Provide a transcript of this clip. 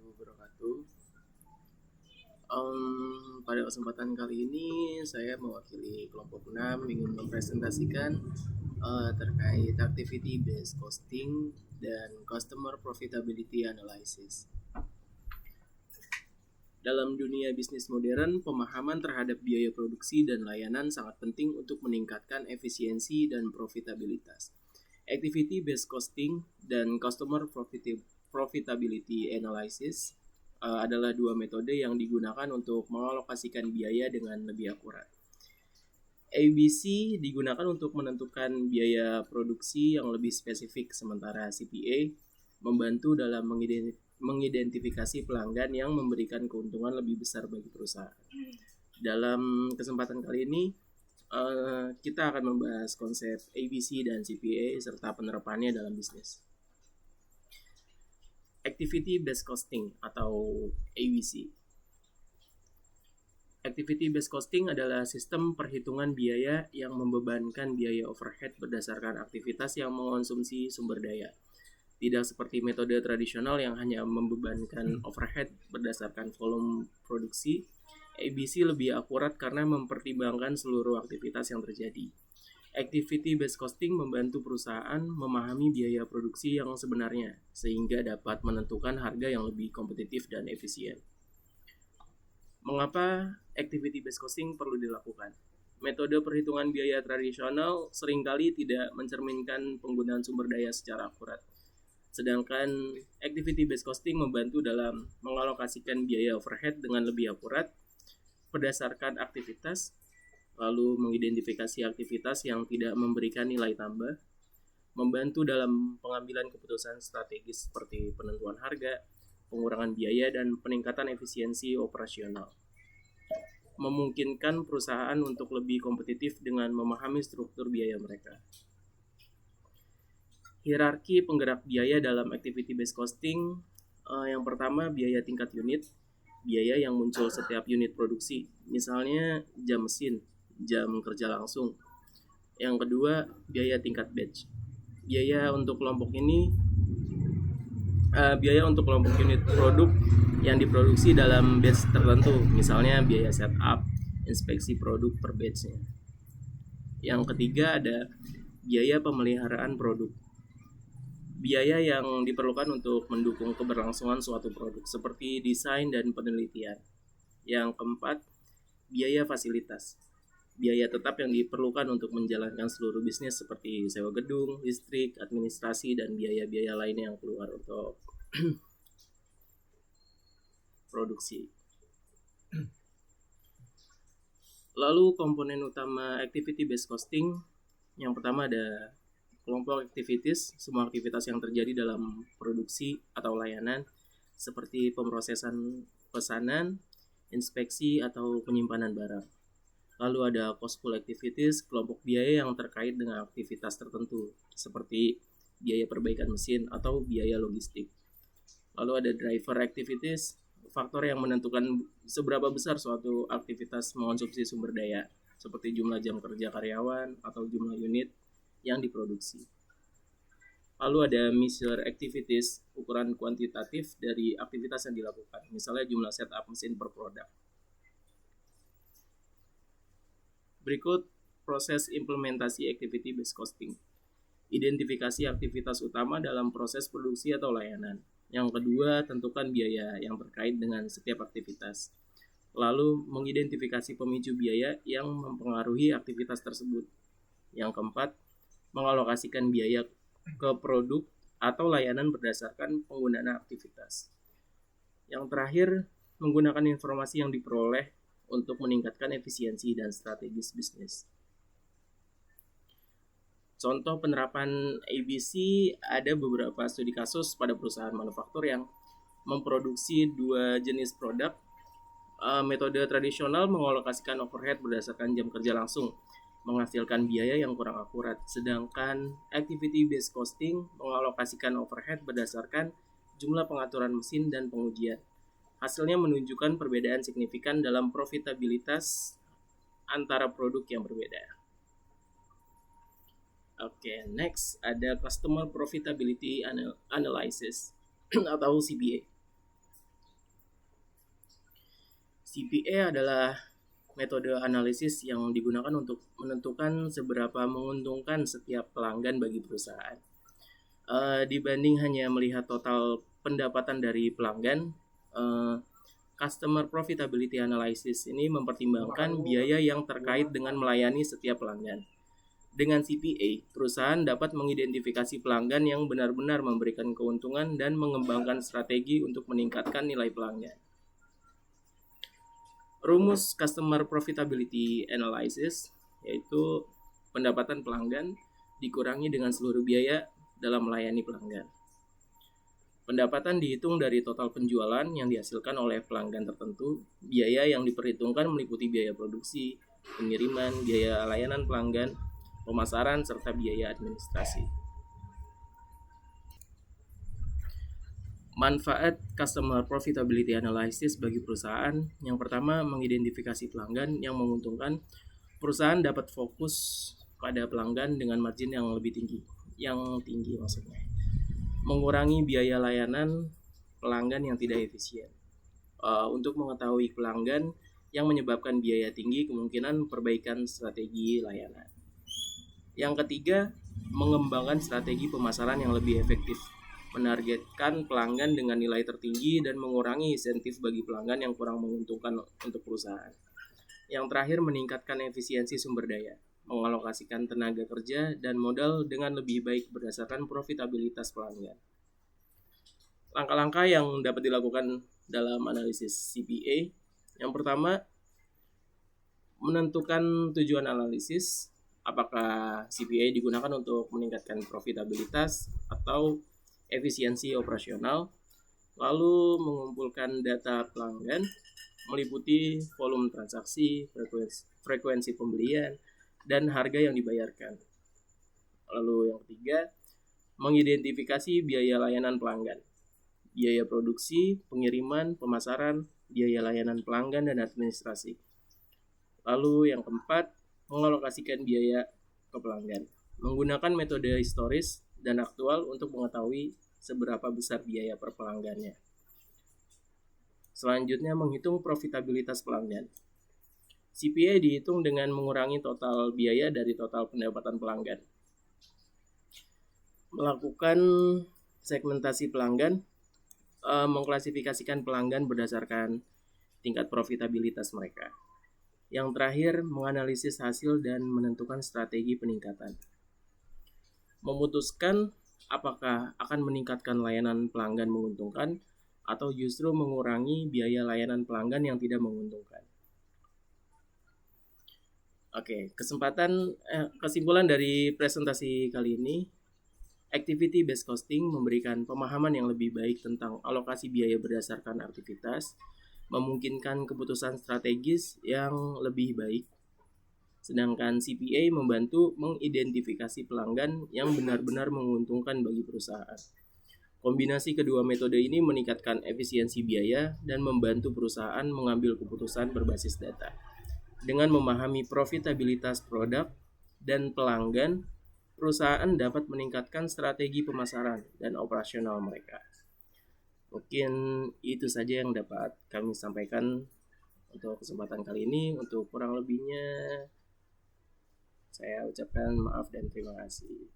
wabarakatuh. Pada kesempatan kali ini saya mewakili kelompok 6 ingin mempresentasikan terkait activity based costing dan customer profitability analysis. Dalam dunia bisnis modern, pemahaman terhadap biaya produksi dan layanan sangat penting untuk meningkatkan efisiensi dan profitabilitas. Activity based costing dan customer profitability analysis adalah dua metode yang digunakan untuk mengalokasikan biaya dengan lebih akurat. ABC digunakan untuk menentukan biaya produksi yang lebih spesifik, sementara CPA membantu dalam mengidentifikasi pelanggan yang memberikan keuntungan lebih besar bagi perusahaan. Dalam kesempatan kali ini, kita akan membahas konsep ABC dan CPA serta penerapannya dalam bisnis. Activity Based Costing atau ABC. Activity Based Costing adalah sistem perhitungan biaya yang membebankan biaya overhead berdasarkan aktivitas yang mengonsumsi sumber daya. Tidak seperti metode tradisional yang hanya membebankan overhead berdasarkan volume produksi, ABC lebih akurat karena mempertimbangkan seluruh aktivitas yang terjadi. Activity based costing membantu perusahaan memahami biaya produksi yang sebenarnya sehingga dapat menentukan harga yang lebih kompetitif dan efisien. Mengapa activity based costing perlu dilakukan? Metode perhitungan biaya tradisional seringkali tidak mencerminkan penggunaan sumber daya secara akurat. Sedangkan activity based costing membantu dalam mengalokasikan biaya overhead dengan lebih akurat berdasarkan aktivitas, lalu mengidentifikasi aktivitas yang tidak memberikan nilai tambah, membantu dalam pengambilan keputusan strategis seperti penentuan harga, pengurangan biaya, dan peningkatan efisiensi operasional. Memungkinkan perusahaan untuk lebih kompetitif dengan memahami struktur biaya mereka. Hierarki penggerak biaya dalam activity based costing, yang pertama biaya tingkat unit, biaya yang muncul setiap unit produksi, misalnya jam mesin, jam kerja langsung. Yang kedua, biaya tingkat batch. Biaya untuk kelompok unit produk yang diproduksi dalam batch tertentu, misalnya biaya setup, inspeksi produk per batchnya. Yang ketiga ada biaya pemeliharaan produk. Biaya yang diperlukan untuk mendukung keberlangsungan suatu produk seperti desain dan penelitian. Yang keempat, biaya fasilitas. Biaya tetap yang diperlukan untuk menjalankan seluruh bisnis seperti sewa gedung, listrik, administrasi, dan biaya-biaya lainnya yang keluar untuk produksi. Lalu komponen utama activity based costing, yang pertama ada kelompok activities, semua aktivitas yang terjadi dalam produksi atau layanan seperti pemrosesan pesanan, inspeksi, atau penyimpanan barang. Lalu ada costful activities, kelompok biaya yang terkait dengan aktivitas tertentu seperti biaya perbaikan mesin atau biaya logistik. Lalu ada driver activities, faktor yang menentukan seberapa besar suatu aktivitas mengonsumsi sumber daya seperti jumlah jam kerja karyawan atau jumlah unit yang diproduksi. Lalu ada measure activities, ukuran kuantitatif dari aktivitas yang dilakukan, misalnya jumlah setup mesin per produk. Berikut proses implementasi activity based costing. Identifikasi aktivitas utama dalam proses produksi atau layanan. Yang kedua, tentukan biaya yang terkait dengan setiap aktivitas. Lalu mengidentifikasi pemicu biaya yang mempengaruhi aktivitas tersebut. Yang keempat, mengalokasikan biaya ke produk atau layanan berdasarkan penggunaan aktivitas. Yang terakhir, menggunakan informasi yang diperoleh untuk meningkatkan efisiensi dan strategis bisnis. Contoh penerapan ABC ada beberapa studi kasus pada perusahaan manufaktur yang memproduksi dua jenis produk. Metode tradisional mengalokasikan overhead berdasarkan jam kerja langsung, menghasilkan biaya yang kurang akurat. Sedangkan activity based costing mengalokasikan overhead berdasarkan jumlah pengaturan mesin dan pengujian. Hasilnya menunjukkan perbedaan signifikan dalam profitabilitas antara produk yang berbeda. Oke, next ada customer profitability analysis atau CPA. CPA adalah metode analisis yang digunakan untuk menentukan seberapa menguntungkan setiap pelanggan bagi perusahaan. Dibanding hanya melihat total pendapatan dari pelanggan, Customer Profitability Analysis ini mempertimbangkan biaya yang terkait dengan melayani setiap pelanggan. Dengan CPA, perusahaan dapat mengidentifikasi pelanggan yang benar-benar memberikan keuntungan dan mengembangkan strategi untuk meningkatkan nilai pelanggan. Rumus Customer Profitability Analysis yaitu pendapatan pelanggan dikurangi dengan seluruh biaya dalam melayani pelanggan. Pendapatan dihitung dari total penjualan yang dihasilkan oleh pelanggan tertentu. Biaya yang diperhitungkan meliputi biaya produksi, pengiriman, biaya layanan pelanggan, pemasaran, serta biaya administrasi. Manfaat Customer Profitability Analysis bagi perusahaan. Yang pertama, mengidentifikasi pelanggan yang menguntungkan. Perusahaan dapat fokus pada pelanggan dengan margin yang lebih tinggi. Maksudnya. Mengurangi biaya layanan pelanggan yang tidak efisien. Untuk mengetahui pelanggan yang menyebabkan biaya tinggi, kemungkinan perbaikan strategi layanan. Yang ketiga, mengembangkan strategi pemasaran yang lebih efektif. Menargetkan pelanggan dengan nilai tertinggi dan mengurangi insentif bagi pelanggan yang kurang menguntungkan untuk perusahaan. Yang terakhir, meningkatkan efisiensi sumber daya, mengalokasikan tenaga kerja dan modal dengan lebih baik berdasarkan profitabilitas pelanggan. Langkah-langkah yang dapat dilakukan dalam analisis CPA. Yang pertama, menentukan tujuan analisis. Apakah CPA digunakan untuk meningkatkan profitabilitas atau efisiensi operasional, lalu mengumpulkan data pelanggan meliputi volume transaksi, frekuensi pembelian, dan harga yang dibayarkan. Lalu yang ketiga, mengidentifikasi biaya layanan pelanggan, biaya produksi, pengiriman, pemasaran, biaya layanan pelanggan, dan administrasi. Lalu yang keempat, mengalokasikan biaya ke pelanggan, menggunakan metode historis dan aktual untuk mengetahui seberapa besar biaya per pelanggannya. Selanjutnya, menghitung profitabilitas pelanggan. CPA dihitung dengan mengurangi total biaya dari total pendapatan pelanggan. Melakukan segmentasi pelanggan, mengklasifikasikan pelanggan berdasarkan tingkat profitabilitas mereka. Yang terakhir, menganalisis hasil dan menentukan strategi peningkatan. Memutuskan apakah akan meningkatkan layanan pelanggan menguntungkan atau justru mengurangi biaya layanan pelanggan yang tidak menguntungkan. Oke, kesimpulan dari presentasi kali ini, activity based costing memberikan pemahaman yang lebih baik tentang alokasi biaya berdasarkan aktivitas, memungkinkan keputusan strategis yang lebih baik. Sedangkan CPA membantu mengidentifikasi pelanggan yang benar-benar menguntungkan bagi perusahaan. Kombinasi kedua metode ini meningkatkan efisiensi biaya dan membantu perusahaan mengambil keputusan berbasis data. Dengan memahami profitabilitas produk dan pelanggan, perusahaan dapat meningkatkan strategi pemasaran dan operasional mereka. Mungkin itu saja yang dapat kami sampaikan untuk kesempatan kali ini. Untuk kurang lebihnya, saya ucapkan maaf dan terima kasih.